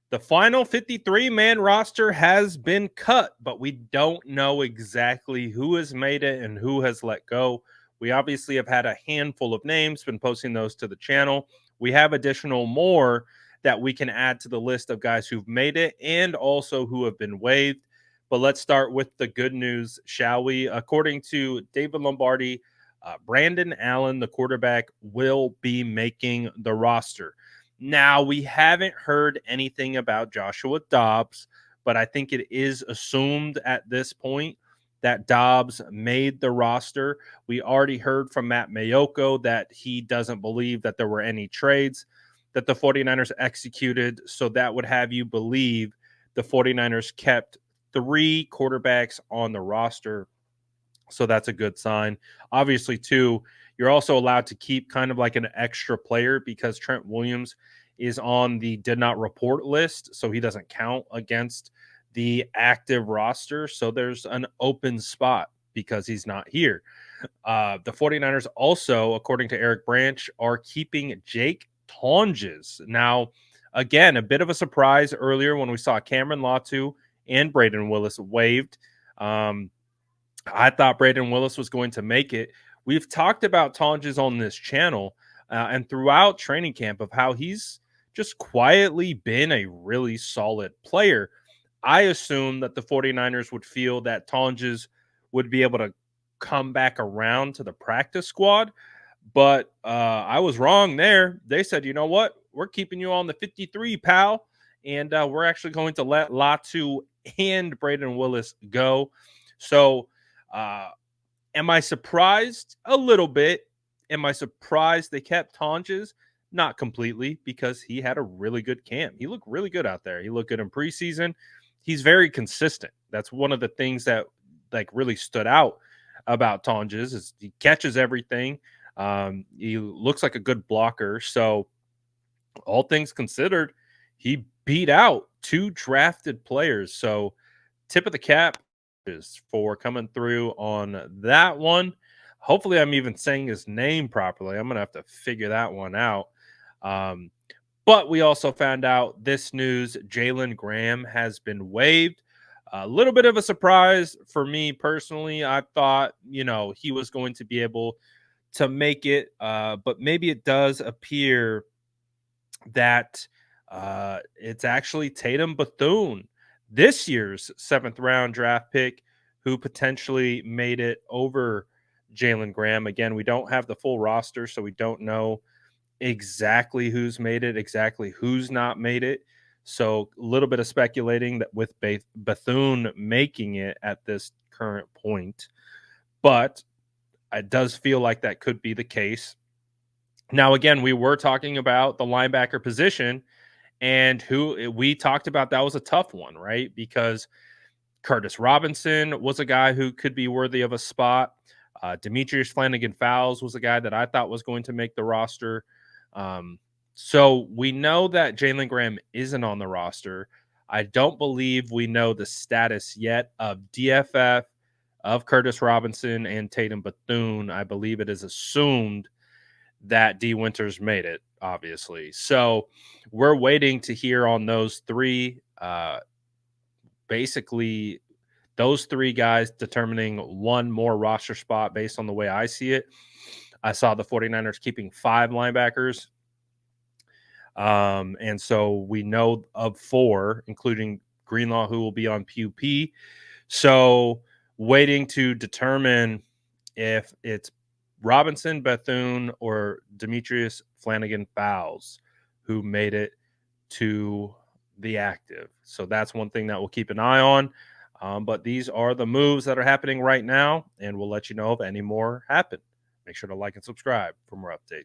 The final 53-man roster has been cut, but we don't know exactly who has made it and who has let go. We obviously have had a handful of names, been posting those to the channel. We have additional more that we can add to the list of guys who've made it and also who have been waived. But let's start with the good news, shall we? According to David Lombardi, Brandon Allen, the quarterback, will be making the roster. Now, we haven't heard anything about Joshua Dobbs, but I think it is assumed at this point that Dobbs made the roster. We already heard from Matt Mayoko that he doesn't believe that there were any trades that the 49ers executed. So that would have you believe the 49ers kept 3 quarterbacks on the roster. So that's a good sign. Obviously, too, you're also allowed to keep kind of like an extra player because Trent Williams is on the did not report list. So he doesn't count against the active roster. So there's an open spot because he's not here. The 49ers also, according to Eric Branch, are keeping Jake Tonges. Now, again, a bit of a surprise earlier when we saw Cameron Latu and Braden Willis waived. I thought Braden Willis was going to make it. We've talked about Tonges on this channel and throughout training camp of how he's just quietly been a really solid player. I assume that the 49ers would feel that Tonges would be able to come back around to the practice squad. But I was wrong there. They said, you know what? We're keeping you on the 53, pal. And we're actually going to let Latu and Braden Willis go. So, am I surprised? A little bit. Am I surprised they kept Tonges? Not completely, because he had a really good camp. He looked really good out there. He looked good in preseason. He's very consistent. That's one of the things that like really stood out about Tonges is he catches everything. He looks like a good blocker. So all things considered, he beat out 2 drafted players. So tip of the cap is for coming through on that one. Hopefully, I'm even saying his name properly. I'm gonna have to figure that one out. Um, but we also found out this news: Jalen Graham has been waived. A little bit of a surprise for me personally. I thought he was going to be able to make it, but maybe it does appear that it's actually Tatum Bethune, this year's 7th-round draft pick, who potentially made it over Jalen Graham. Again, we don't have the full roster, so we don't know exactly who's made it, exactly who's not made it. So a little bit of speculating that with Bethune making it at this current point, but it does feel like that could be the case. Now, again, we were talking about the linebacker position and who we talked about. That was a tough one, right? Because Curtis Robinson was a guy who could be worthy of a spot. Demetrius Flanagan-Fowles was a guy that I thought was going to make the roster. So we know that Jalen Graham isn't on the roster. I don't believe we know the status yet of DFF, of Curtis Robinson, and Tatum Bethune. I believe it is assumed that D Winters made it, obviously. So we're waiting to hear on those 3. Basically, those 3 guys determining one more roster spot based on the way I see it. I saw the 49ers keeping 5 linebackers. And so we know of 4, including Greenlaw, who will be on PUP. So waiting to determine if it's Robinson, Bethune, or Demetrius Flanagan-Fowles who made it to the active. So that's one thing that we'll keep an eye on. But these are the moves that are happening right now, and we'll let you know if any more happen. Make sure to like and subscribe for more updates.